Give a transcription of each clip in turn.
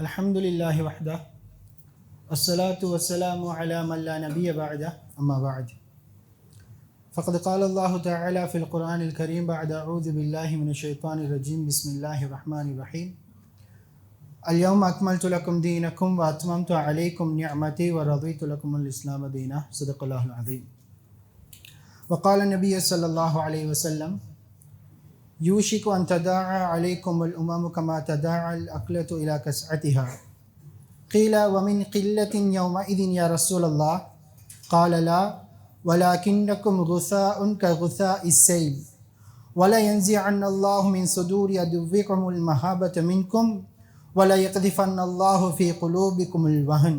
அல்ஹம்துலில்லாஹி வஹ்தஹ் வஸ்ஸலாத்து வஸ்ஸலாமு அலா மன் லா நபிய்ய பஅதஹ் அம்மா பஅத் ஃபக்கத் கால அல்லாஹு தஆலா ஃபில் குர்ஆனில் கரீம் பஅத அஊது பில்லாஹி மினஷ் ஷைத்தானிர் ரஜீம் பிஸ்மில்லாஹிர் ரஹ்மானிர் ரஹீம் அல்யௌம அக்மல்து லக்கும் தீனக்கும் வ அத்மம்து அலைக்கும் நிஅமதி வ ரதீது லக்குமுல் இஸ்லாம தீனா ஸதகல்லாஹுல் அஸீம் وقال النبي صلى الله عليه وسلم يوشك أن تداعى عليكم الأمم كما تداعى الأكلة إلى كسعتها قيل ومن قلة يومئذ يا رسول الله قال لا ولكنكم غثاء كغثاء السيل ولا ينزعن الله من صدور عدوكم المهابة منكم ولا يقذفن الله في قلوبكم الوهن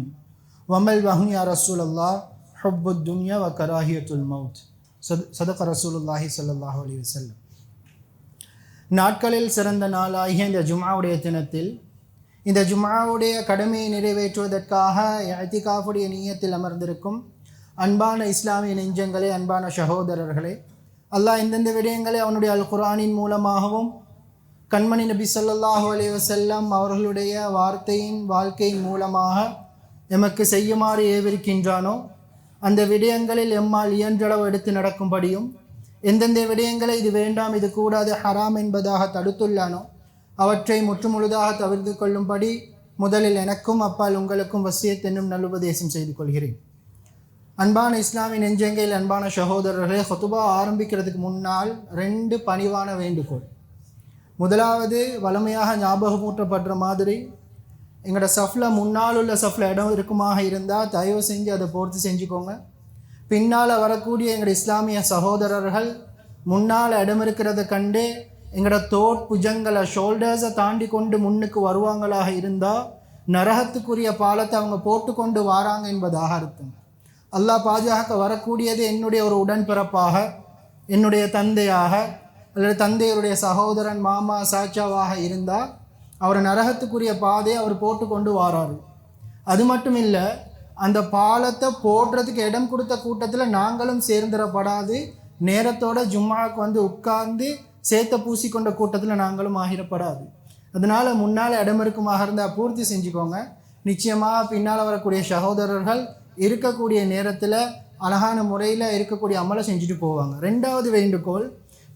وما الوهن يا رسول الله حب الدنيا وكراهية الموت صدق رسول الله صلى الله عليه وسلم. நாட்களில் சிறந்த நாளாகிய இந்த ஜும்ஆவுடைய தினத்தில் இந்த ஜும்ஆவுடைய கடமையை நிறைவேற்றுவதற்காக இஅ்திகாஃபுடைய நிய்யத்தில் அமர்ந்திருக்கும் அன்பான இஸ்லாமிய நெஞ்சங்களே, அன்பான சகோதரர்களே, அல்லாஹ் எந்தெந்த விடயங்களை அவனுடைய அல் குர்ஆனின் மூலமாகவும் கண்மணி நபி ஸல்லல்லாஹு அலைஹி வஸல்லம் அவர்களுடைய வார்த்தையின் வாழ்க்கையின் மூலமாக எமக்கு செய்யுமாறு ஏவிருக்கின்றானோ அந்த விடயங்களில் எம்மால் இயன்றளவு எடுத்து நடக்கும்படியும் எந்தெந்த விடயங்களை இது வேண்டாம், இது கூடாது, ஹராம் என்பதாக தடுத்துள்ளானோ அவற்றை முற்றுமுழுதாக தவிர்த்து கொள்ளும்படி முதலில் எனக்கும் அப்பால் உங்களுக்கும் வசியத் என்னும் நல்லுபதேசம் செய்து கொள்கிறேன். அன்பான இஸ்லாமிய நெஞ்சங்கள், அன்பான சகோதரர்களே, ஹுதுபா ஆரம்பிக்கிறதுக்கு முன்னால் 2 பணிவான வேண்டுகோள். முதலாவது, வலிமையாக ஞாபகமூட்டப்படுற மாதிரி எங்களோட சஃபில் முன்னால் உள்ள சஃபில் இடம் இருக்குமாக இருந்தால் தயவு செஞ்சு அதை பொறுத்து செஞ்சுக்கோங்க. பின்னால் வரக்கூடிய எங்களோட இஸ்லாமிய சகோதரர்கள் முன்னால் இடம் இருக்கிறத கண்டு எங்களோட தோட் புஜங்களை ஷோல்டர்ஸை தாண்டி கொண்டு முன்னுக்கு வருவாங்களாக இருந்தால் நரகத்துக்குரிய பாலத்தை அவங்க போட்டு கொண்டு வாராங்க என்பதாக அர்த்தம். அல்லாஹ் பாதுகாக்க வரக்கூடியது என்னுடைய ஒரு உடன்பிறப்பாக, என்னுடைய தந்தையாக அல்லது தந்தையருடைய சகோதரன், மாமா, சாச்சாவாக இருந்தால் அவர் நரகத்துக்குரிய பாதையை அவர் போட்டு கொண்டு வாராரு. அது மட்டும் இல்லை, அந்த பாலத்தை போடுறதுக்கு இடம் கொடுத்த கூட்டத்தில் நாங்களும் சேர்ந்துடப்படாது, நேரத்தோட ஜும்மாவுக்கு வந்து உட்கார்ந்து சேத்த பூசிக்கொண்ட கூட்டத்தில் நாங்களும் ஆகிடப்படாது. அதனால் முன்னால் இடம் இருக்குமாக இருந்தால் பூர்த்தி செஞ்சுக்கோங்க. நிச்சயமாக பின்னால் வரக்கூடிய சகோதரர்கள் இருக்கக்கூடிய நேரத்தில் அழகான முறையில் இருக்கக்கூடிய அமலை செஞ்சுட்டு போவாங்க. 2வது வேண்டுகோள்,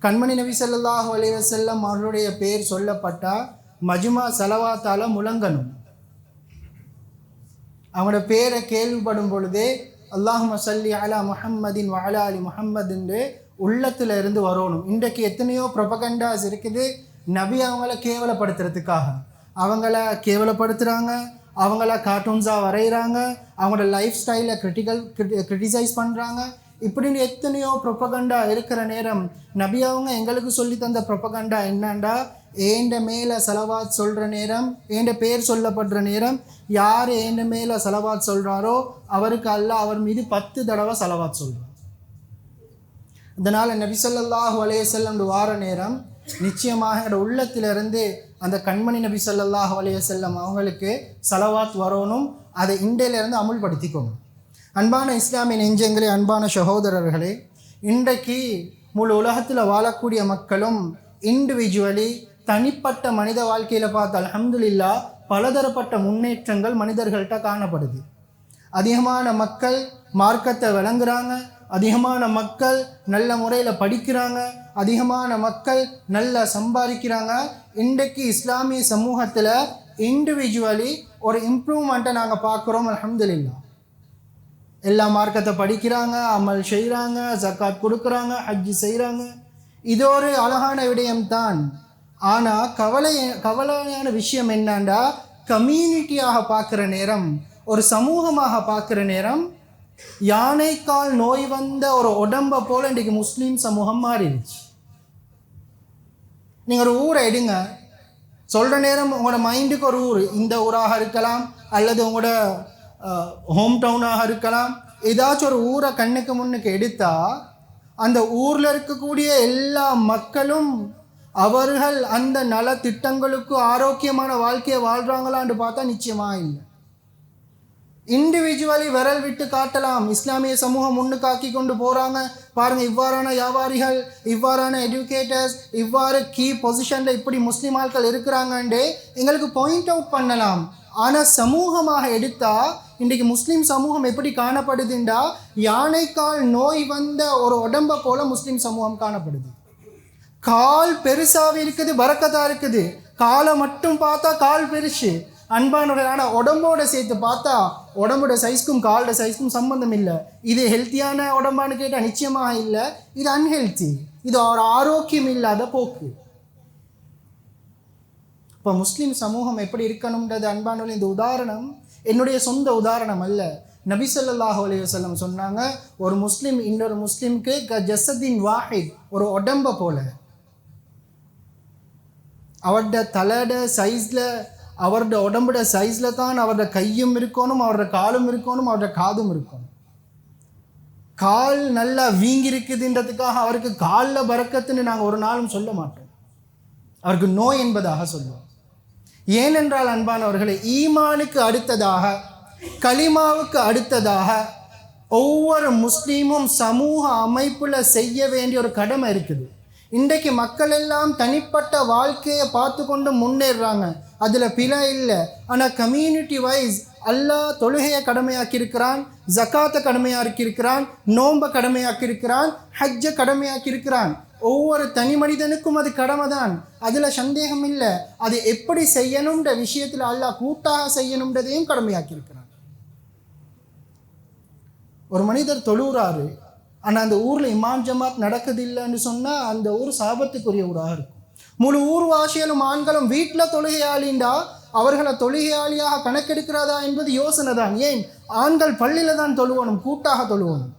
கண்மணி நபி ஸல்லல்லாஹு அலைஹி வஸல்லம் அவர்களுடைய பேர் சொல்லப்பட்டால் மஜ்மா சலவாத்தால் முழங்கணும். அவங்களோட பேரை கேள்விப்படும் பொழுதே அல்லாஹும்ம ஸல்லி அலா முஹம்மதின் வ அலா அலி முஹம்மத் என்று உள்ளத்தில் இருந்து வரணும். இன்றைக்கு எத்தனையோ ப்ரொபகண்டாஸ் இருக்குது நபி அவங்கள கேவலப்படுத்துறதுக்காக. அவங்கள கேவலப்படுத்துகிறாங்க, அவங்கள கார்ட்டூன்ஸாக வரைகிறாங்க, அவங்களோட லைஃப் ஸ்டைலை கிரிட்டிசைஸ் பண்ணுறாங்க. இப்படின்னு எத்தனையோ ப்ரொபகண்டா இருக்கிற நேரம் நபி அவங்க எங்களுக்கு சொல்லி தந்த ப்ரொபகண்டா என்னண்டா, ஏண்ட மேலே சலவாத் சொல்கிற நேரம், ஏண்ட பேர் சொல்லப்படுற நேரம் யார் ஏண்ட மேலே சலவாத் சொல்கிறாரோ அவருக்கு அல்லாஹ் அவர் மீது 10 தடவை சலவாத் சொல்கிறார். அதனால் நபி ஸல்லல்லாஹு அலைஹி வஸல்லம் வார நேரம் நிச்சயமாக என்னோட உள்ளத்திலிருந்து அந்த கண்மணி நபி ஸல்லல்லாஹு அலைஹி வஸல்லம் அவங்களுக்கு சலவாத் வரணும். அதை இன்றையிலிருந்து அமுல்படுத்திக்கோங்க. அன்பான இஸ்லாமிய நெஞ்சங்களே, அன்பான சகோதரர்களே, இன்றைக்கு முழு உலகத்தில் வாழக்கூடிய மக்களும் இண்டிவிஜுவலி தனிப்பட்ட மனித வாழ்க்கையில் பார்த்து அல்ஹம்துலில்லாஹ் பலதரப்பட்ட முன்னேற்றங்கள் மனிதர்கள்ட்ட காணப்படுது. அதிகமான மக்கள் மார்க்கத்தை விளங்குறாங்க, அதிகமான மக்கள் நல்ல முறையில் படிக்கிறாங்க, அதிகமான மக்கள் நல்லா சம்பாதிக்கிறாங்க. இன்றைக்கு இஸ்லாமிய சமூகத்தில் இண்டிவிஜுவலி ஒரு இம்ப்ரூவ்மெண்ட்டை நாங்கள் பார்க்குறோம். அல்ஹம்துலில்லாஹ் எல்லா மார்க்கத்தை படிக்கிறாங்க, அமல் செய்கிறாங்க, ஜக்காத் கொடுக்குறாங்க, ஹஜ்ஜு செய்கிறாங்க. இது ஒரு அழகான விடயம்தான். ஆனால் கவலையான விஷயம் என்னண்டா, கம்யூனிட்டியாக பார்க்குற நேரம், ஒரு சமூகமாக பார்க்குற நேரம் யானைக்கால் நோய் வந்த ஒரு உடம்பை போல் இன்றைக்கு முஸ்லீம் சமூகம் மாறிடுச்சு. நீங்கள் ஒரு ஊரை எடுங்க, சொல்கிற நேரம் உங்களோட மைண்டுக்கு ஒரு ஊர், இந்த ஊராக இருக்கலாம் அல்லது உங்களோட ஹோம் டவுனாக இருக்கலாம், ஏதாச்சும் ஒரு ஊரை கண்ணுக்கு முன்னுக்கு எடுத்தால் அந்த ஊரில் இருக்கக்கூடிய எல்லா மக்களும் அவர்கள் அந்த நல திட்டங்களுக்கு ஆரோக்கியமான வாழ்க்கையை வாழ்கிறாங்களான்னு பார்த்தா நிச்சயமாக இல்லை. இண்டிவிஜுவலி விரல் விட்டு காட்டலாம். இஸ்லாமிய சமூகம் முன்னுக்காக்கி கொண்டு போகிறாங்க பாருங்கள். இவ்வாறான வியாபாரிகள், இவ்வாறான எஜுகேட்டர்ஸ், இவ்வாறு கீ பொசிஷனில் இப்படி முஸ்லீம் ஆட்கள் இருக்கிறாங்கன்றே எங்களுக்கு பாயிண்ட் அவுட் பண்ணலாம். ஆனால் சமூகமாக எடுத்தால் இன்றைக்கு முஸ்லீம் சமூகம் எப்படி காணப்படுதுண்டா, யானைக்கால் நோய் வந்த ஒரு உடம்பை போல முஸ்லீம் சமூகம் காணப்படுது. கால் பெருசாக இருக்குது, பரக்கத்தாக இருக்குது. காலை மட்டும் பார்த்தா கால் பெருசு, அன்பானவர்கள். ஆனால் உடம்போட சேர்த்து பார்த்தா உடம்போட சைஸ்க்கும் காலோட சைஸ்க்கும் சம்பந்தம் இல்லை. இது ஹெல்த்தியான உடம்பான்னு கேட்டால் நிச்சயமாக இல்லை. இது அன்ஹெல்த்தி, இது ஒரு ஆரோக்கியம் இல்லாத போக்கு. இப்போ முஸ்லீம் சமூகம் எப்படி இருக்கணும்ன்றது அன்பானவர்கள், இந்த உதாரணம் என்னுடைய சொந்த உதாரணம் அல்ல. நபி ஸல்லல்லாஹு அலைஹி வஸல்லம் சொன்னாங்க, ஒரு முஸ்லீம் இன்னொரு முஸ்லீம்க்கு ஜஸதின் வாஹித், ஒரு உடம்பை போல. அவருடைய தலையோட சைஸில், அவருடைய உடம்போட சைஸில் தான் அவருடைய கையும் இருக்கணும், அவருடைய காலும் இருக்கணும், அவருடைய காதும் இருக்கணும். கால் நல்லா வீங்கி இருக்குதுன்றதுக்காக அவருக்கு காலில் பரக்கத்துன்னு நாங்கள் ஒரு நாளும் சொல்ல மாட்டோம். அவருக்கு நோய் என்பதாக சொல்லுவோம். ஏனென்றால் அன்பானவர்களே, ஈமானுக்கு அடுத்ததாக, கலிமாவுக்கு அடுத்ததாக ஒவ்வொரு முஸ்லீமும் சமூக அமைப்பில் செய்ய வேண்டிய ஒரு கடமை இருக்குது. இன்றைக்கு மக்கள் எல்லாம் தனிப்பட்ட வாழ்க்கையை பார்த்து கொண்டு முன்னேறாங்க, அதில் பிழை இல்லை. ஆனால் கம்யூனிட்டி வைஸ் அல்லாஹ் தொழுகையை கடமையாக்கியிருக்கிறான், ஜக்காத்தை கடமையாக்கியிருக்கிறான், நோன்பை கடமையாக்கியிருக்கிறான், ஹஜ்ஜை கடமையாக்கியிருக்கிறான். ஒவ்வொரு தனி மனிதனுக்கும் அது கடமை தான், அதில் சந்தேகம் இல்லை. அது எப்படி செய்யணுன்ற விஷயத்தில் அல்லாஹ் கூட்டாக செய்யணுன்றதையும் கடமையாக்கியிருக்கிறான். ஒரு மனிதர் தொழுகிறாரு, ஆனால் அந்த ஊரில் இமாம் ஜமாத் நடக்குது இல்லைன்னு சொன்னால் அந்த ஊர் சாபத்துக்குரிய ஊராக இருக்கும். முழு ஊர் வாசிகளும் ஆண்களும் வீட்டில் தொழுகையாளின்றா அவர்களை தொழுகையாளியாக கணக்கெடுக்கிறதா என்பது யோசனை தான். ஏன், ஆண்கள் பள்ளியில் தான் தொழுவணும், கூட்டாக தொழுவணும்.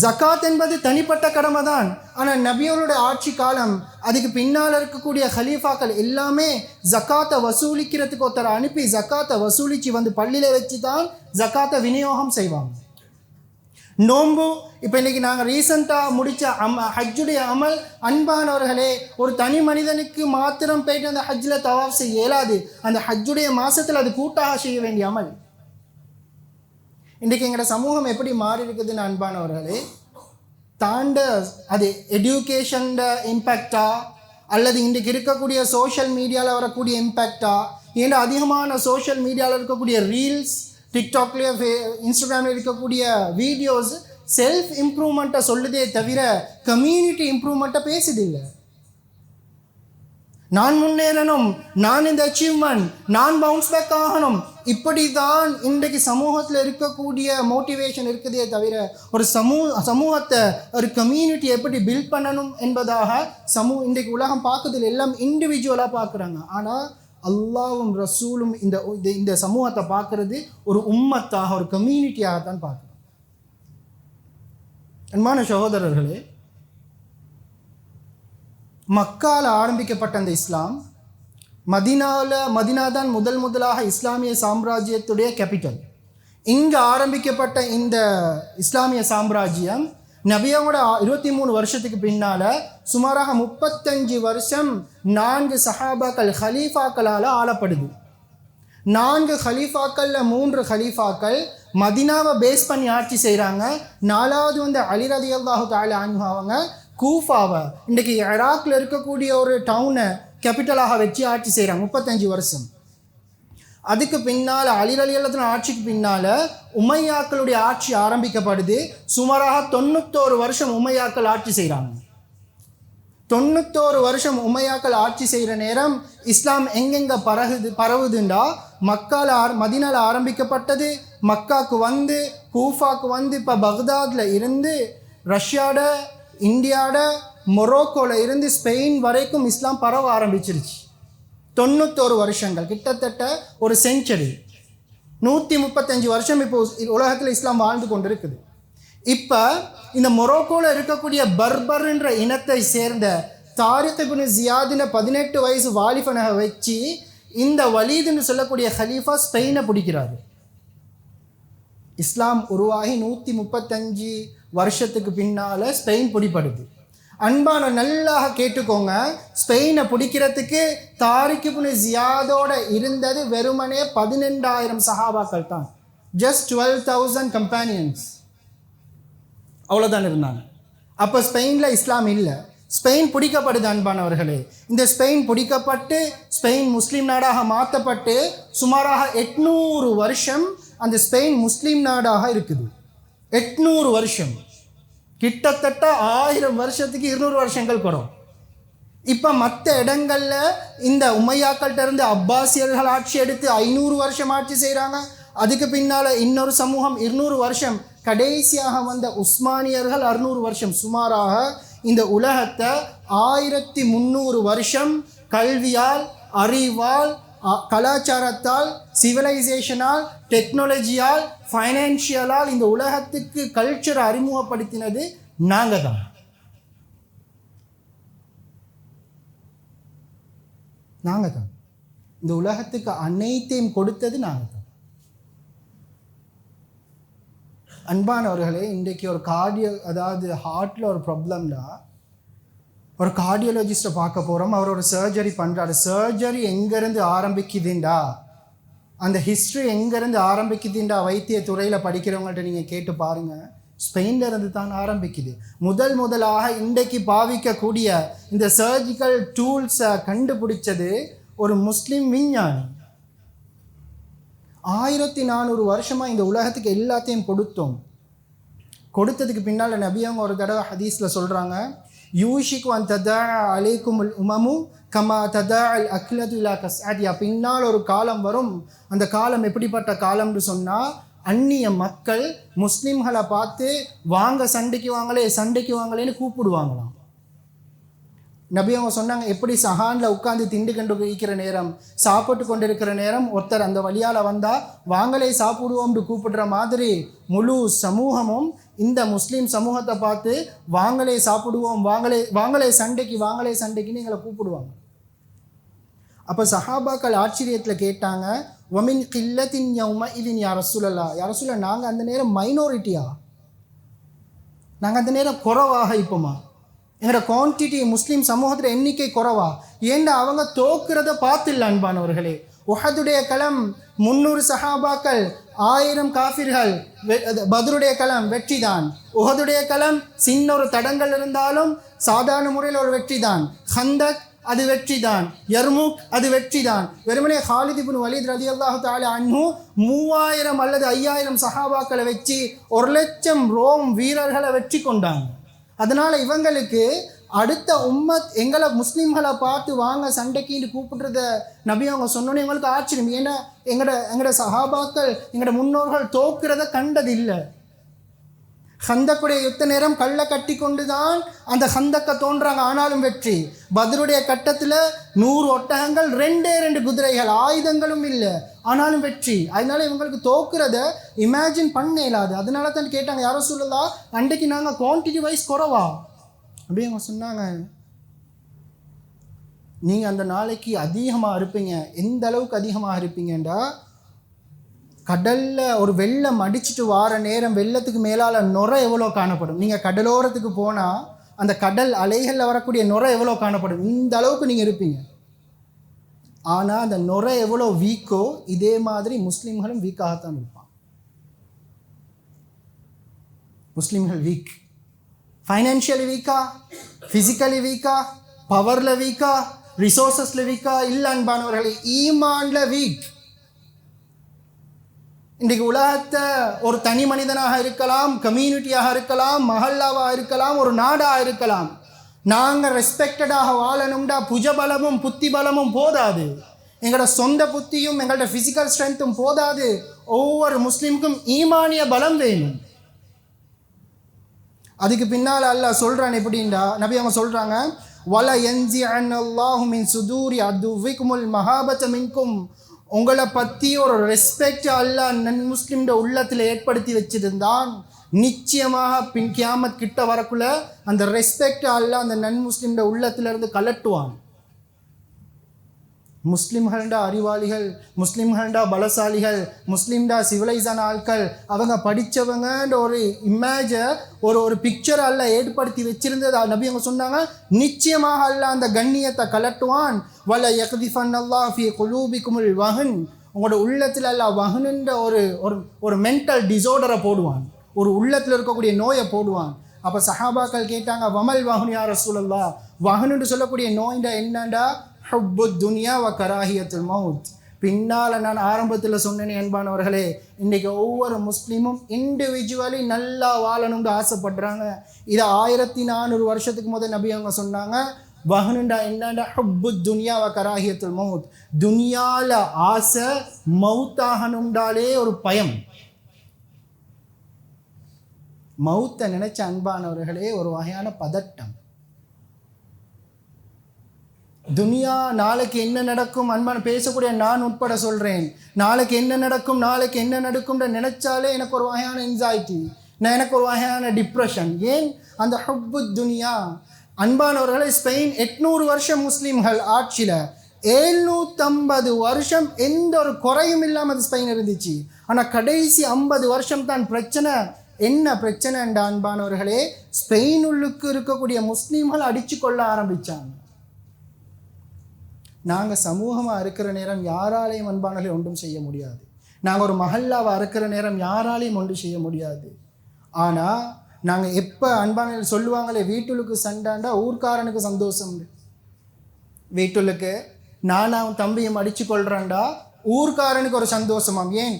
ஜக்காத் என்பது தனிப்பட்ட கடமை தான். ஆனால் நபியோருடைய ஆட்சி காலம், அதுக்கு பின்னால் இருக்கக்கூடிய ஹலீஃபாக்கள் எல்லாமே ஜக்காத்தை வசூலிக்கிறதுக்கு ஒருத்தரை அனுப்பி ஜக்காத்தை வசூலித்து வந்து பள்ளியில் வச்சு தான் ஜக்காத்தை விநியோகம் செய்வாங்க. நோன்பு, இப்போ இன்றைக்கி நாங்கள் ரீசெண்டாக முடித்த ஹஜ்ஜுடைய அமல், அன்பானவர்களே, ஒரு தனி மனிதனுக்கு மாத்திரம் போயிட்டு அந்த ஹஜ்ஜில் தவாஃப் செய்ய இயலாது. அந்த ஹஜ்ஜுடைய மாதத்தில் அது கூட்டாக செய்ய வேண்டிய அமல். இன்றைக்கி எங்களோட சமூகம் எப்படி மாறி இருக்குதுன்னு அன்பானவர்களே, தாண்ட அது எஜுகேஷன் இம்பேக்டா அல்லது இன்றைக்கு இருக்கக்கூடிய சோஷியல் மீடியாவில் வரக்கூடிய இம்பேக்டா, ஏன்னா அதிகமான சோஷியல் மீடியாவில் இருக்கக்கூடிய ரீல்ஸ், டிக்டாக்லேயே இன்ஸ்டாகிராமில் இருக்கக்கூடிய வீடியோஸ் செல்ஃப் இம்ப்ரூவ்மெண்ட்டை சொல்லுதே தவிர கம்யூனிட்டி இம்ப்ரூவ்மெண்ட்டை பேசுதில்லை. நான் முன்னேறணும், நான் இந்த அச்சீவ்மெண்ட், நான் பவுன்ஸ் பேக் ஆகணும், இப்படி தான் இன்றைக்கு சமூகத்தில் இருக்கக்கூடிய மோட்டிவேஷன் இருக்குதே தவிர ஒரு சமூகத்தை, ஒரு கம்யூனிட்டி எப்படி பில்ட் பண்ணணும் என்பதாக இன்றைக்கு உலகம் பார்க்குறதில் எல்லாம் இண்டிவிஜுவலாக பார்க்குறாங்க. ஆனால் அல்லாவும் ரசூலும் இந்த சமூகத்தை பார்க்கறது ஒரு உம்மத்தாக, ஒரு கம்யூனிட்டியாக தான் பார்க்குறோம். அன்பான சகோதரர்களே, மக்காவில் ஆரம்பிக்கப்பட்ட அந்த இஸ்லாம், மதினா தான் முதலாக இஸ்லாமிய சாம்ராஜ்யத்துடைய கேபிட்டல். இங்கே ஆரம்பிக்கப்பட்ட இந்த இஸ்லாமிய சாம்ராஜ்யம் நபியோட 23 வருஷத்துக்கு பின்னால் சுமாராக 35 வருஷம் 4 சஹாபாக்கள் ஹலீஃபாக்களால் ஆளப்படுது. 4 ஹலீஃபாக்களில் 3 ஹலீஃபாக்கள் மதினாவை பேஸ் பண்ணி ஆட்சி செய்கிறாங்க. 4வது வந்து அலி ரலியல்லாஹு தஆலா அன்ஹு அவங்க கூஃபாவை, இன்றைக்கி இராக்கில் இருக்கக்கூடிய ஒரு டவுனை கேபிட்டலாக வச்சு ஆட்சி செய்கிறாங்க 35 வருஷம். அதுக்கு பின்னால் அலி ரலியல்லாஹு ஆட்சிக்கு பின்னால் உமையாக்களுடைய ஆட்சி ஆரம்பிக்கப்படுது. சுமாராக 91 வருஷம் உமையாக்கள் ஆட்சி செய்கிறாங்க. 91 வருஷம் உமையாக்கள் ஆட்சி செய்கிற நேரம் இஸ்லாம் எங்கெங்கே பரவுதுண்டா, மதீனால ஆரம்பிக்கப்பட்டது, மக்காவுக்கு வந்து, கூஃபாவுக்கு வந்து, இப்போ பக்தாதில் இருந்து, ரஷ்யாவோட, இந்தியாவோட, மொரோக்கோவில் இருந்து ஸ்பெயின் வரைக்கும் இஸ்லாம் பரவ ஆரம்பிச்சிருச்சு. 91 வருஷங்கள், கிட்டத்தட்ட ஒரு செஞ்சுரி, 135 வருஷம் இப்போ உலகத்தில் இஸ்லாம் வாழ்ந்து கொண்டு இருக்குது. இப்போ இந்த மொரோக்கோவில் இருக்கக்கூடிய பர்பர்ன்ற இனத்தை சேர்ந்த தாரிக் இப்னு ஜியாதின 18 வயசு வாலிபனை வச்சு இந்த வலீதுன்னு சொல்லக்கூடிய ஹலீஃபா ஸ்பெயினை பிடிக்கிறாரு. இஸ்லாம் உருவாகி 135 வருஷத்துக்கு பின்னால் ஸ்பெயின் பிடிப்படுது. அன்பான நல்லா கேட்டுக்கோங்க, ஸ்பெயினை பிடிக்கிறதுக்கு தாரிக் இப்னு ஜியாதோட இருந்தது வெறுமனே 12,000 சஹாபாக்கள் தான். ஜஸ்ட் 12,000 கம்பேனியன்ஸ், அவ்வளோதான் இருந்தாங்க. அப்போ ஸ்பெயினில் இஸ்லாம் இல்லை. ஸ்பெயின் பிடிக்கப்படுது அன்பானவர்களே. இந்த ஸ்பெயின் பிடிக்கப்பட்டு ஸ்பெயின் முஸ்லீம் நாடாக மாற்றப்பட்டு சுமாராக 800 வருஷம் அந்த ஸ்பெயின் முஸ்லீம் நாடாக இருக்குது. 800 வருஷம், கிட்டத்தட்ட 1000 வருஷத்துக்கு 200 வருஷங்கள் குறம். இப்போ மற்ற இடங்களில் இந்த உமையாக்கள்கிட்ட இருந்து அப்பாசியர்கள் ஆட்சி எடுத்து 500 வருஷம் ஆட்சி செய்கிறாங்க. அதுக்கு பின்னால் இன்னொரு சமூகம் 200 வருஷம், கடைசியாக வந்த உஸ்மானியர்கள் 600 வருஷம். சுமாராக இந்த உலகத்தை 1300 வருஷம் கல்வியால், அறிவால், கலாச்சாரத்தால், சிவிலைசேஷனால், டெக்னாலஜியால், ஃபைனான்சியலால் இந்த உலகத்துக்கு கல்ச்சரை அறிமுகப்படுத்தினது நாங்கள் தான். நாங்கள் தான் இந்த உலகத்துக்கு அனைத்தையும் கொடுத்தது நாங்கள் தான். அன்பானவர்களே, இன்றைக்கு ஒரு அதாவது ஹார்ட்டில் ஒரு ப்ராப்ளம்னா ஒரு கார்டியாலஜிஸ்ட்டை பார்க்க போகிறோம். அவர் ஒரு சர்ஜரி பண்ணுறாரு. சர்ஜரி எங்கேருந்து ஆரம்பிக்குதுண்டா, அந்த ஹிஸ்ட்ரி எங்கேருந்து ஆரம்பிக்குதுண்டா வைத்திய துறையில் படிக்கிறவங்கள்ட்ட நீங்கள் கேட்டு பாருங்கள். ஸ்பெயினில் இருந்து தான் ஆரம்பிக்குது. முதலாக இன்றைக்கு பாவிக்கக்கூடிய இந்த சர்ஜிக்கல் டூல்ஸை கண்டுபிடிச்சது ஒரு முஸ்லீம் விஞ்ஞானி. 1400 வருஷமாக இந்த உலகத்துக்கு எல்லாத்தையும் கொடுத்ததுக்கு பின்னால் நபி அவங்க ஒரு தடவை ஹதீஸில் சொல்கிறாங்க, யூஷிக்கு அன் ததா அலைக்கும் உமமு கமா ததா அல் அக்லது இலா கஸ்ஆதியா. பின்னால் ஒரு காலம் வரும். அந்த காலம் எப்படிப்பட்ட காலம்னு சொன்னால், அந்நிய மக்கள் முஸ்லீம்களை பார்த்து வாங்க சண்டைக்கு வாங்களேன்னு கூப்பிடுவாங்களாம். நபி அவங்க சொன்னாங்க, எப்படி சஹானில் உட்காந்து திண்டு கண்டு வைக்கிற நேரம், சாப்பிட்டு கொண்டு இருக்கிற நேரம் ஒருத்தர் அந்த வழியால் வந்தால் வாங்களே சாப்பிடுவோம்னு கூப்பிடுற மாதிரி முழு சமூகமும் இந்த முஸ்லீம் சமூகத்தை பார்த்து வாங்களே சாப்பிடுவோம், வாங்களே சண்டைக்குன்னு எங்களை கூப்பிடுவாங்க. அப்போ சஹாபாக்கள் ஆச்சரியத்தில் கேட்டாங்க, ஒமின் கில்லத்தின் யௌம இதின் யா ரசூலல்லாஹ், நாங்கள் அந்த நேரம் மைனாரிட்டியா, நாங்கள் அந்த நேரம் குறைவாக இப்போமா, எங்களோட குவான்டிட்டி முஸ்லீம் சமூகத்தில் எண்ணிக்கை குறைவா, ஏன்னா அவங்க தோக்குறத பார்த்தில்ல. அன்பானவர்களே, உஹதுடைய களம் 300 சஹாபாக்கள், 1000 காஃபிர்கள். பத்ருடைய களம் வெற்றி தான். உஹதுடைய களம் சின்ன ஒரு தடங்கள் இருந்தாலும் சாதாரண முறையில் ஒரு வெற்றி தான். ஹந்தக் அது வெற்றி தான். யர்முக் அது வெற்றி தான். வெறுமனே ஹாலித் இப்னு வலீத் ரலியல்லாஹு தஆலா அன்ஹு 3000 அல்லது 5000 சஹாபாக்களை வச்சு 1,00,000 ரோம் வீரர்களை வெற்றி கொண்டாங்க. அதனால் இவங்களுக்கு அடுத்த உம்மத் எங்களை முஸ்லீம்களை பார்த்து வாங்க சண்டைக்கு கூப்பிடுறத நபி அவங்க சொன்னோன்னே எங்களுக்கு ஆச்சரியம். ஏன்னா எங்களோட சஹாபாக்கள், எங்களோட முன்னோர்கள் தோக்குறத கண்டதில்லை. ஹந்தக்குடைய யுத்த நேரம் கல்லை கட்டி கொண்டு தான் அந்த ஹந்தக்கை தோன்றாங்க, ஆனாலும் வெற்றி. பத்ருடைய கட்டத்தில் 100 ஒட்டகங்கள், 2 குதிரைகள், ஆயுதங்களும் இல்லை, ஆனாலும் வெற்றி. அதனால இவங்களுக்கு தோக்குறத இமேஜின் பண்ண இயலாது. அதனால தான் கேட்டாங்க, யாரோ சொல்லலாம் அன்றைக்கு நாங்கள் குவான்டிட்டி வைஸ் குறைவா அப்படி அவங்க சொன்னாங்க. நீங்கள் அந்த நாளைக்கு அதிகமாக இருப்பீங்க. எந்த அளவுக்கு அதிகமாக இருப்பீங்கன்றா, கடலில் ஒரு வெள்ளம் அடிச்சுட்டு வார நேரம் வெள்ளத்துக்கு மேலால் நுரை எவ்வளோ காணப்படும். நீங்கள் கடலோரத்துக்கு போனால் அந்த கடல் அலைகளில் வரக்கூடிய நுரை எவ்வளோ காணப்படும், இந்த அளவுக்கு நீங்கள் இருப்பீங்க. ஆனால் அந்த நுரை எவ்வளோ வீக்கோ இதே மாதிரி முஸ்லீம்களும் வீக்காகத்தான் இருப்பான். முஸ்லீம்கள் வீக், ஃபைனான்ஷியலி வீக்கா, ஃபிசிக்கலி வீக்கா, பவரில் வீக்கா, ரிசோர்ஸஸில் வீக்கா இல்லை அன்பானவர்களே, ஈமான்ல வீக். இன்றைக்கு உலகத்தை ஒரு தனி மனிதனாக இருக்கலாம், கம்யூனிட்டியாக இருக்கலாம், மஹல்லாவாக இருக்கலாம், ஒரு நாடாக இருக்கலாம், நாங்கள் ரெஸ்பெக்டடாக வாழணும்டா புஜபலமும் புத்தி பலமும் போதாது. எங்களோட சொந்த புத்தியும் எங்களோட ஃபிசிக்கல் ஸ்ட்ரென்த்தும் போதாது. ஒவ்வொரு முஸ்லீமுக்கும் ஈமானிய பலம் வேணும். அதுக்கு பின்னால் அல்லாஹ் சொல்கிறான் எப்படின்டா, நபி அவங்க சொல்கிறாங்க, வல யன்சி அன்னல்லாஹு மின் சுதூரி அதுவிக்குமுல் மஹாபத மின்கும். உங்களை பற்றி ஒரு ரெஸ்பெக்ட் அல்லாஹ் நன் முஸ்லீம்ட உள்ளத்தில் ஏற்படுத்தி வச்சிருந்தான். நிச்சயமாக கியாமத் கிட்ட வரக்குள்ள அந்த ரெஸ்பெக்ட் அல்லாஹ் அந்த நன் முஸ்லீம்ட உள்ளத்திலிருந்து கலட்டுவான். முஸ்லீம்கள்டா அறிவாளிகள், முஸ்லீம்கள்டா பலசாலிகள், முஸ்லீம்டா சிவிலைஸான ஆட்கள், அவங்க படித்தவங்கன்ற ஒரு இமேஜை ஒரு பிக்சரை அல்ல ஏற்படுத்தி வச்சிருந்தது. நபி அவங்க சொன்னாங்க, நிச்சயமாக அல்ல அந்த கண்ணியத்தை கலட்டுவான். வல யக்திஃபன் அல்லாஹ் ஃபீ குலூபிக்குமுல் வஹன். உங்களோட உள்ளத்தில் அல்ல வஹனுன்ற ஒரு மென்டல் டிஸார்டரை போடுவான், ஒரு உள்ளத்தில் இருக்கக்கூடிய நோயை போடுவான். அப்போ சஹாபாக்கள் கேட்டாங்க, வமல் வஹன் யா ரசூலல்லாஹ், வஹனுன்னு சொல்லக்கூடிய நோய்ண்டா என்னண்டா? ஹுப்பு துனியா வ கராஹியத்துல் மவுத். பின்னால் நான் ஆரம்பத்தில் சொன்னேனே அன்பானவர்களே, இன்றைக்கி ஒவ்வொரு முஸ்லீமும் இண்டிவிஜுவலி நல்லா வாழணும்னு ஆசைப்படுறாங்க. இதை 1400 வருஷத்துக்கு முதல் நபி அவங்க சொன்னாங்க. வஹனுண்டா என்னண்டா? ஹுப்பு துனியா வ கராஹியத்துல் மவுத். துனியால ஆசை, மவுத்தாகணும்டாலே ஒரு பயம். மவுத்தை நினைச்ச அன்பானவர்களே ஒரு வகையான பதட்டம். துனியா நாளைக்கு என்ன நடக்கும், அன்பான பேசக்கூடிய நான் உட்பட சொல்கிறேன், நாளைக்கு என்ன நடக்கும், நாளைக்கு என்ன நடக்கும்ன்ற நினைச்சாலே எனக்கு ஒரு வகையான என்சைட்டி, எனக்கு ஒரு வகையான டிப்ரெஷன். ஏன்? அந்த ஹுப்பு துனியா. அன்பானவர்களே, ஸ்பெயின் 800 வருஷம் முஸ்லீம்கள் ஆட்சியில், 750 வருஷம் எந்த ஒரு குறையும் இல்லாமல் ஸ்பெயின் இருந்துச்சு. ஆனால் கடைசி 50 வருஷம் தான் பிரச்சனை. என்ன பிரச்சனை என்ற அன்பானவர்களே, ஸ்பெயினுள்ளுக்கு இருக்கக்கூடிய முஸ்லீம்கள் அடித்து கொள்ள ஆரம்பித்தாங்க. நாங்கள் சமூகமாக இருக்கிற நேரம் யாராலையும் அன்பானவர்களை ஒன்றும் செய்ய முடியாது. நாங்கள் ஒரு மஹல்லாவாக இருக்கிற நேரம் யாராலையும் ஒன்றும் செய்ய முடியாது. ஆனால் நாங்கள் எப்போ அன்பானவர்கள் சொல்லுவாங்களே, வீட்டுக்கு சண்டாண்டா ஊர்க்காரனுக்கு சந்தோஷம். வீட்டுக்கு நானும் தம்பியும் அடித்து கொள்கிறேன்டா ஊர்க்காரனுக்கு ஒரு சந்தோஷமாம். ஏன்?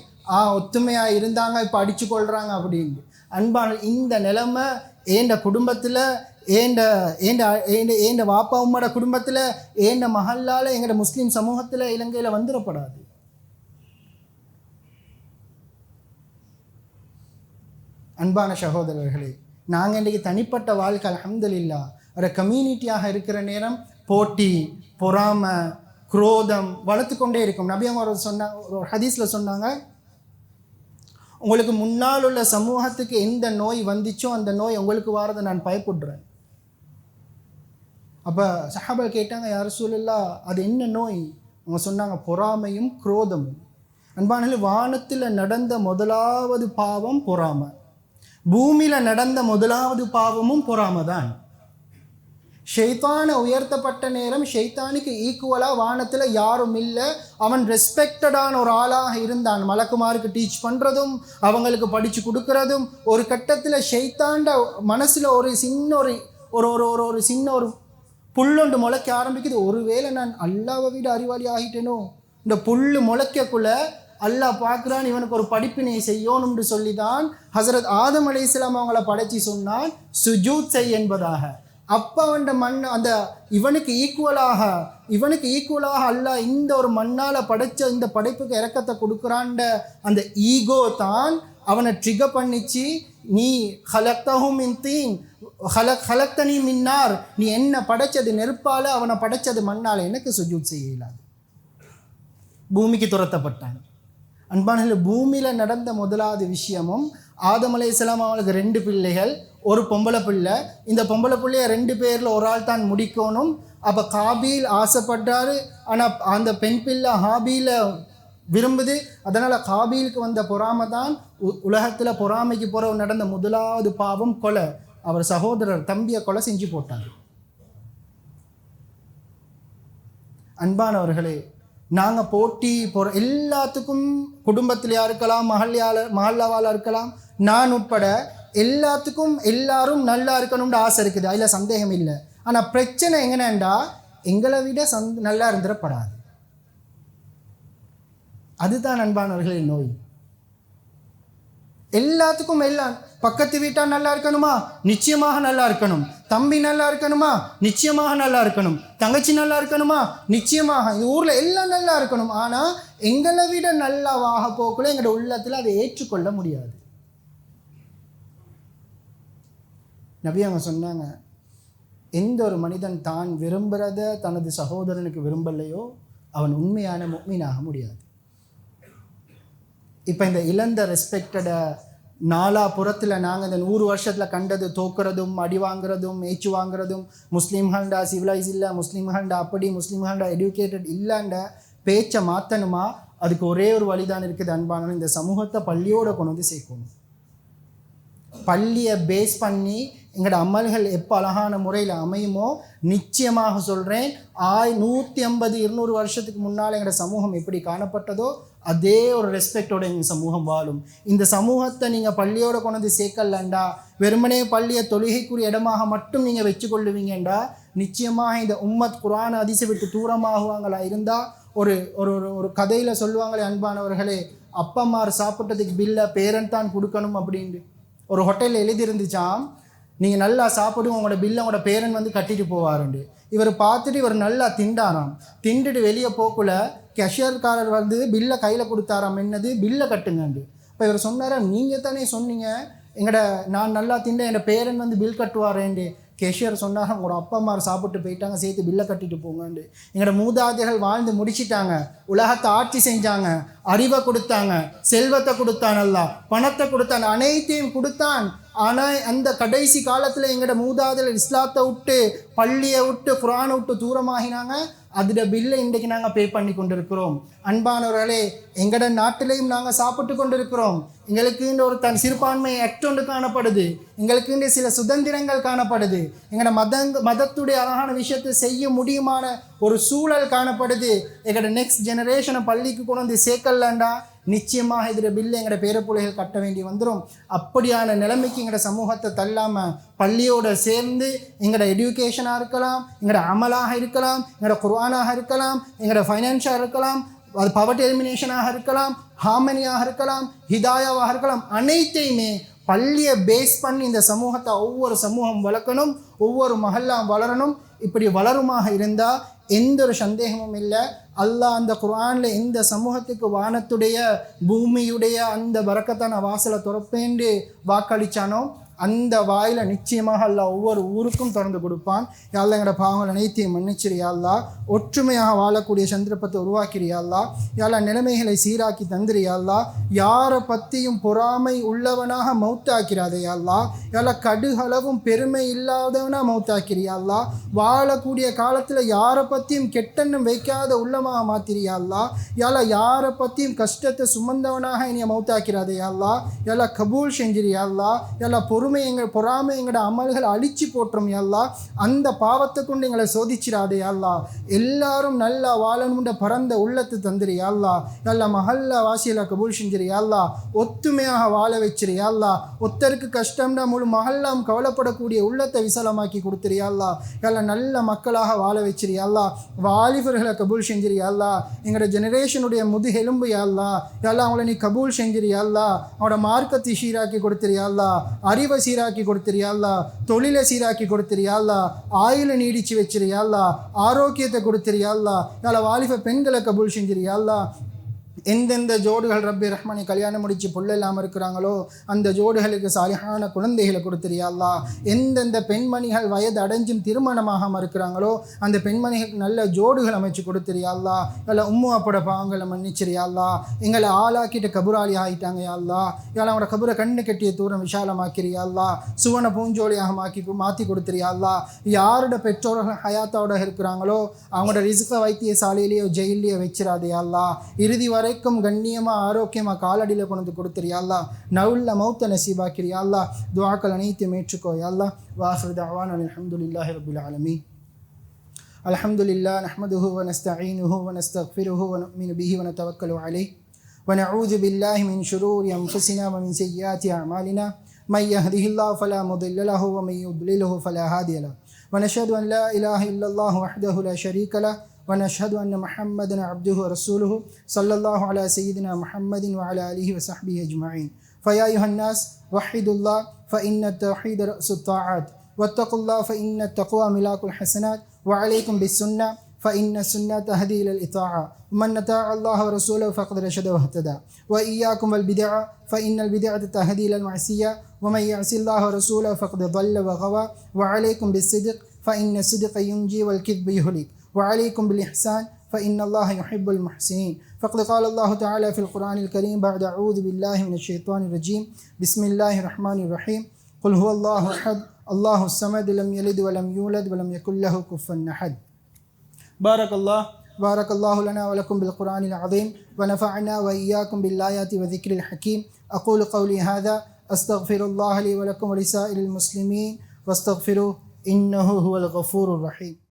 ஒத்துமையாக இருந்தாங்க, இப்போ அடித்து கொள்கிறாங்க அப்படின்னு. அன்பான இந்த நிலைமை ஏண்ட குடும்பத்தில், ஏண்ட வாப்பா உம்மோட குடும்பத்தில், ஏண்ட மஹல்லால், எங்களோட முஸ்லீம் சமூகத்தில், இலங்கையில் வந்துடப்படாது. அன்பான சகோதரர்களே, நாங்கள் இன்றைக்கி தனிப்பட்ட வாழ்க்கை அல்ஹம்துலில்லாஹ் ஒரு கம்யூனிட்டியாக இருக்கிற நேரம் போட்டி, பொறாமை, குரோதம் வளர்த்து கொண்டே இருக்கும். நபி அவங்க ஒரு ஹதீஸில் சொன்னாங்க, உங்களுக்கு முன்னால் உள்ள சமூகத்துக்கு எந்த நோய் வந்துச்சோ அந்த நோய் உங்களுக்கு வாரதை நான் பயப்படுறேன். அப்போ சஹாபா கேட்டாங்க, யா ரசூலல்லாஹ் அது என்ன நோய்? அவங்க சொன்னாங்க, பொறாமையும் குரோதமும். அன்பானே, வானத்தில் நடந்த முதலாவது பாவம் பொறாமை, பூமியில் நடந்த முதலாவது பாவமும் பொறாமை தான். ஷைத்தானை உயர்த்தப்பட்ட நேரம் ஷைத்தானுக்கு ஈக்குவலாக வானத்தில் யாரும் இல்லை. அவன் ரெஸ்பெக்டடான ஒரு ஆளாக இருந்தான். மலக்குமாருக்கு டீச் பண்ணுறதும் அவங்களுக்கு படித்து கொடுக்கறதும். ஒரு கட்டத்தில் ஷைத்தாண்ட மனசில் ஒரு சின்ன ஒரு சின்ன ஒரு புல்லொண்டு முளைக்க ஆரம்பிக்குது. ஒருவேளை நான் அல்லாவை விட அறிவாளி ஆகிட்டேனோ, இந்த புல் முளைக்கக்குள்ள அல்லாஹ் பார்க்குறான், இவனுக்கு ஒரு படிப்பினை செய்யணும்னு சொல்லி தான் ஹசரத் ஆதம் அலைஹிஸ்ஸலாம் அவங்கள படைச்சி சொன்னான் சுஜூத் செய் என்பதாக. அப்போ அவன் அந்த இவனுக்கு ஈக்குவலாக அல்லாஹ் இந்த ஒரு மண்ணால் படைச்ச இந்த படைப்புக்கு இறக்கத்தை கொடுக்குறான்ற அந்த ஈகோ தான் அவனை ட்ரிகர் பண்ணிச்சு. நீ ஹலக்தஹும் மின் தீன் ஹலக்தனி மின்னார், நீ என்ன படைச்சது நெருப்பால், அவனை படைச்சது மண்ணால், எனக்கு சுஜூத் செய்ய இயலாது. பூமிக்கு துரத்தப்பட்டான். அன்பான, பூமியில் நடந்த முதலாவது விஷயமும், ஆதம் அலைஹிஸ்ஸலாம் அவங்களுக்கு 2 பிள்ளைகள், ஒரு பொம்பளை பிள்ளை. இந்த பொம்பளை பிள்ளைய 2 பேரில் ஒரு ஆள் தான் முடிக்கணும். அப்போ காபீல் ஆசைப்பட்டார், ஆனால் அந்த பெண் பிள்ளை ஹாபீல விரும்புது. அதனால் காபீலுக்கு வந்த பொறாமை தான் உலகத்தில் பொறாமைக்கு போகிற நடந்த முதலாவது பாவம் கொலை. அவர் சகோதரர் தம்பியை கொலை செஞ்சு போட்டார். அன்பானவர்களே, நாங்கள் போட்டி எல்லாத்துக்கும், குடும்பத்திலையாக இருக்கலாம், மஹல்லாவால் இருக்கலாம், நான் உட்பட எல்லாத்துக்கும் எல்லாரும் நல்லா இருக்கணும்னு ஆசை இருக்குது, அதில் சந்தேகம் இல்லை. ஆனால் பிரச்சனை எங்கனேண்டா, எங்களை விட நல்லா இருந்துடப்படாது. அதுதான் அன்பானவர்களின் நோய். எல்லாத்துக்கும் எல்லாம், பக்கத்து வீட்டால் நல்லா இருக்கணுமா, நிச்சயமாக நல்லா இருக்கணும். தம்பி நல்லா இருக்கணுமா, நிச்சயமாக நல்லா இருக்கணும். தங்கச்சி நல்லா இருக்கணுமா, நிச்சயமாக. இந்த ஊரில் எல்லாம் நல்லா இருக்கணும். ஆனால் எங்களை விட நல்லா வாக போக்குள்ள எங்களோட உள்ளத்தில் அதை ஏற்றுக்கொள்ள முடியாது. நபி அவங்க சொன்னாங்க, எந்த ஒரு மனிதன் தான் விரும்புகிறத தனது சகோதரனுக்கு விரும்பலையோ அவன் உண்மையான முஃமினாக முடியாது. இப்போ இந்த இழந்த ரெஸ்பெக்டடை நாலாபுறத்தில் நாங்கள் இந்த 100 வருஷத்தில் கண்டது, தோக்குறதும், அடி வாங்குறதும், ஏச்சு வாங்குறதும், முஸ்லீம்கள்டா சிவிலைஸ் இல்லை, முஸ்லீம்கள்டா அப்படி, முஸ்லீம்கள்டா எஜுகேட்டட் இல்லைன்ற பேச்சை மாற்றணுமா? அதுக்கு ஒரே ஒரு வழிதான் இருக்குது அன்பான, இந்த சமூகத்தை பள்ளியோடு கொண்டு வந்து சேர்க்கணும். பள்ளியை பேஸ் பண்ணி எங்களோட அமல்கள் எப்போ அழகான முறையில் அமையுமோ நிச்சயமாக சொல்கிறேன் 150-200 வருஷத்துக்கு முன்னால் எங்களோட சமூகம் எப்படி காணப்பட்டதோ அதே ஒரு ரெஸ்பெக்டோட எங்கள் சமூகம் வாழும். இந்த சமூகத்தை நீங்கள் பள்ளியோட கொண்டு வந்து சேர்க்கலண்டா, வெறுமனே பள்ளியை தொழுகைக்குரிய இடமாக மட்டும் நீங்கள் வச்சு கொள்ளுவீங்கண்டா நிச்சயமாக இந்த உம்மத் குர்ஆன் ஹதீஸை விட்டு தூரமாகுவாங்களா இருந்தால் ஒரு ஒரு ஒரு கதையில் சொல்லுவாங்களே அன்பானவர்களே, அப்பம்மார் சாப்பிட்டதுக்கு பில்லை பேரன் தான் கொடுக்கணும் அப்படின்ட்டு ஒரு ஹோட்டலில் எழுதியிருந்துச்சாம். நீங்கள் நல்லா சாப்பிடுங்க, உங்களோட பில்லை உங்களோட பேரன் வந்து கட்டிட்டு போவாருண்டு. இவர் பார்த்துட்டு இவர் நல்லா திண்டாராம். திண்டுட்டு வெளியே போக்குள்ள கேஷியர்காரர் வந்து பில்லை கையில் கொடுத்தாராம். என்னது பில்லை கட்டுங்கண்டு. இப்போ இவர் சொன்னாரா, நீங்கள் தானே சொன்னீங்க நான் நல்லா திண்டேன், என் பேரன் வந்து பில் கட்டுவாரேண்டு. கேஷியர் சொன்னாங்க, உங்களோட அப்பா அம்மா சாப்பிட்டு போயிட்டாங்க, சேர்த்து பில்லை கட்டிட்டு போங்கண்டு. எங்களோட மூதாதைகள் வாழ்ந்து முடிச்சிட்டாங்க, உலகத்தை ஆட்சி செஞ்சாங்க, அறிவை கொடுத்தாங்க, செல்வத்தை கொடுத்தான், நல்லா பணத்தை கொடுத்தான், அனைத்தையும் கொடுத்தான். ஆனால் அந்த கடைசி காலத்தில் எங்களோட மூதாதைகள் இஸ்லாத்தை விட்டு பள்ளியை விட்டு குர்ஆனை விட்டு தூரமாகினாங்க. அதோட பில்லை இன்றைக்கு நாங்கள் பே பண்ணி கொண்டிருக்கிறோம். அன்பானவர்களே, எங்களோட நாட்டிலையும் நாங்கள் சாப்பிட்டு கொண்டிருக்கிறோம். எங்களுக்கு ஒரு சிறுபான்மை ஆக்ட் ஒன்று காணப்படுது, எங்களுக்கு சில சுதந்திரங்கள் காணப்படுது, எங்களோட மதத்துடைய அழகான விஷயத்தை செய்ய முடியுமான ஒரு சூழல் காணப்படுது. எங்களோட நெக்ஸ்ட் ஜெனரேஷனை பள்ளிக்கு கொண்டு வந்து சேர்க்கலாண்டா நிச்சயமாக இதில் பில்லை எங்களோட பேரப்பிள்ளைகள் கட்ட வேண்டி வந்துடும். அப்படியான நிலைமைக்கு எங்களோட சமூகத்தை தள்ளாமல் பள்ளியோடு சேர்ந்து எங்களோட எஜுகேஷனாக இருக்கலாம், எங்களோட அமலாக இருக்கலாம், எங்களோட குர்ஆனாக இருக்கலாம், எங்களோட ஃபைனான்ஷியாக இருக்கலாம், அது பவர்ட்டி எலிமினேஷனாக இருக்கலாம், ஹார்மனியாக இருக்கலாம், ஹிதாயாவாக இருக்கலாம், அனைத்தையுமே பள்ளியை பேஸ் பண்ணி இந்த சமூகத்தை ஒவ்வொரு சமூகம் வளர்க்கணும், ஒவ்வொரு மஹல்லாம் வளரணும். இப்படி வளருமாக இருந்தால் எந்த ஒரு சந்தேகமும் இல்லை, அல்லாஹ் அந்த குர்ஆனில் எந்த சமூகத்துக்கு வானத்துடைய பூமியுடைய அந்த பரக்கத்தான வாசலை திறப்பேண்டு வாக்களித்தானோ அந்த வாயில் நிச்சயமாக அல்லாஹ் ஒவ்வொரு ஊருக்கும் திறந்து கொடுப்பான். யா அல்லாஹ் எங்களோட பாவங்கள் அனைத்தையும் மன்னிச்சிரு யா அல்லாஹ். ஒற்றுமையாக வாழக்கூடிய சந்தர்ப்பத்தை உருவாக்கிறியா யா அல்லாஹ். யா அல்லாஹ் நிலைமைகளை சீராக்கி தந்திரு யா அல்லாஹ். யாரை பற்றியும் பொறாமை உள்ளவனாக மௌத்தாக்கிறாதே யா அல்லாஹ். யா அல்லாஹ் கடுகளவும் பெருமை இல்லாதவனாக மௌத்தாக்கிறியா அல்லாஹ். வாழக்கூடிய காலத்தில் யாரை பற்றியும் கெட்டெண்ணம் வைக்காத உள்ளமாக மாத்திரியா அல்லாஹ். யா அல்லாஹ் யாரை பற்றியும் கஷ்டத்தை சுமந்தவனாக என்னைய மௌத்தாக்கிறாதே யா அல்லாஹ். யா அல்லாஹ் கபூல் செஞ்சிரியா அல்லாஹ். யா அல்லாஹ் பொறாமை எங்களோட அமல்களை அழிச்சு போட்டுரும் யா அல்லாஹ். அந்த பாவத்தை கொண்டு எங்களை சோதிச்சிடாதே யா அல்லாஹ். எல்லாரும் நல்லா வாழணும்ன்ற பரந்த உள்ளத்தை தந்துரு யா அல்லாஹ். யா அல்லாஹ் மஹல்லா வாசியில கபூல் செஞ்சிரு யா அல்லாஹ். ஒத்துமையாக வாழ வச்சிரு யா அல்லாஹ். ஒத்தருக்கு கஷ்டம்னா முழு மஹல்லாம் கவலைப்படக்கூடிய உள்ளத்தை விசாலமாக்கி கொடுத்துரு யா அல்லாஹ். யா அல்லாஹ் நல்ல மக்களாக வாழ வச்சிரு யா அல்லாஹ். வாலிபர்களை கபூல் செஞ்சிரு யா அல்லாஹ். எங்களோட ஜெனரேஷனுடைய முதுகெலும்பு யா அல்லாஹ். யா அல்லாஹ் அவங்கள நீ கபூல் செஞ்சிரு யா அல்லாஹ். அவனோட மார்க்கத்தை சீராக்கி கொடுத்துரு யா அல்லாஹ். அறிவை சீராக்கி கொடுத்துறியா அல்லாஹ். தொழிலை சீராக்கி கொடுத்துறியா அல்லாஹ். ஆயுளை நீடிச்சு வச்சிருயா அல்லாஹ். ஆரோக்கியத்தை கொடுத்துறியா அல்லாஹ். யால வாலிப பெண்களை கபூல் செஞ்சிரியா அல்லாஹ். எந்தெந்த ஜோடுகள் ரப்பி ரஹ்மானி கல்யாணம் முடித்து புள்ள இல்லாமல் இருக்கிறாங்களோ அந்த ஜோடுகளுக்கு சாலிஹான குழந்தைகளை கொடுத்துறியா அல்லாஹ். எந்தெந்த பெண்மணிகள் வயது அடைஞ்சும் திருமணமாகாமல் இருக்கிறாங்களோ அந்த பெண்மணிகளுக்கு நல்ல ஜோடுகள் அமைச்சு கொடுத்துறியா அல்லாஹ். இல்லை உம்மு அப்பட பாவங்களை மன்னிச்சிரியா அல்லாஹ். எங்களை ஆளாக்கிட்டு கபுராளி ஆகிட்டாங்க யா அல்லாஹ். யால அவங்களோட கபுரை கண்ணு கட்டிய தூரம் விஷாலமாக்கிறியா அல்லாஹ். சுவன பூஞ்சோலியாக மாற்றி கொடுத்துறியா அல்லாஹ். யாரோட பெற்றோர்கள் ஹயாத்தோட இருக்கிறாங்களோ அவங்களோட ரிஸ்கை வைத்தியசாலையிலேயோ ஜெயிலையோ வச்சிடாதே அல்லாஹ். இறுதி வரை கண்ணியமாக ஆரோக்கியமாக காலடியில் கொண்டு கொடுத்துறியா அல்லாஹ். நவுல்ல மௌத்த நசீபாக்கிறியா அல்லாஹ். துஆக்கள் அனைத்தையும் ஏற்றுக்கோ யா அல்லாஹ். வாஹிரு தஅவானா அல்ஹம்துலில்லாஹி ரப்பில் ஆலமீன். அல்ஹம்துலில்லாஹ் நஹ்மதுஹு வ நஸ்தஈனுஹு வ நஸ்தக்ஃபிருஹு வ நு'மினு பிஹி வ நதவக்கலு அலைஹி வ நஊது பில்லாஹி மின் ஷுரூரி அன்ஃபுஸினா வ மின் ஸய்யிஆத்தி அஅமாலினா மன் யஹ்திஹில்லாஹு ஃபலா முضل லஹு வ மன் யுضللஹு ஃபலா ஹாதிய லஹு வ நஷ்ஹது அன் லா இலாஹா இல்லல்லாஹு வஹ்தஹு லா ஷரீக லஹு ونشهد أن محمدًا عبده ورسوله صلى الله على سيدنا محمد وعلى آله وصحبه أجمعين. فيا أيها الناس وحدوا الله فإن التوحيد رأس الطاعات واتقوا الله فإن التقوى ملاك الحسنات وعليكم بالسنة فإن السنة تهدي إلى الإطاعة ومن أطاع الله ورسوله فقد رشد واهتدى وإياكم والبدع فإن البدعة تهدي إلى المعصية ومن يعص الله ورسوله فقد ضل وغوى وعليكم بالصدق فإن الصدق ينجي والكذب يهلك وعليكم بالإحسان فإن الله يحب المحسنين. فقد قال الله تعالى في القرآن الكريم بعد أعوذ بالله من الشيطان الرجيم بسم الله الرحمن الرحيم قل هو الله أحد الله الصمد لم يلد ولم يولد ولم يكن له كفوا أحد. بارك الله لنا ولكم بالقرآن العظيم ونفعنا وإياكم بالآيات وذكر الحكيم. أقول قولي هذا أستغفر الله لي ولكم ولسائر المسلمين واستغفروه إنه هو الغفور الرحيم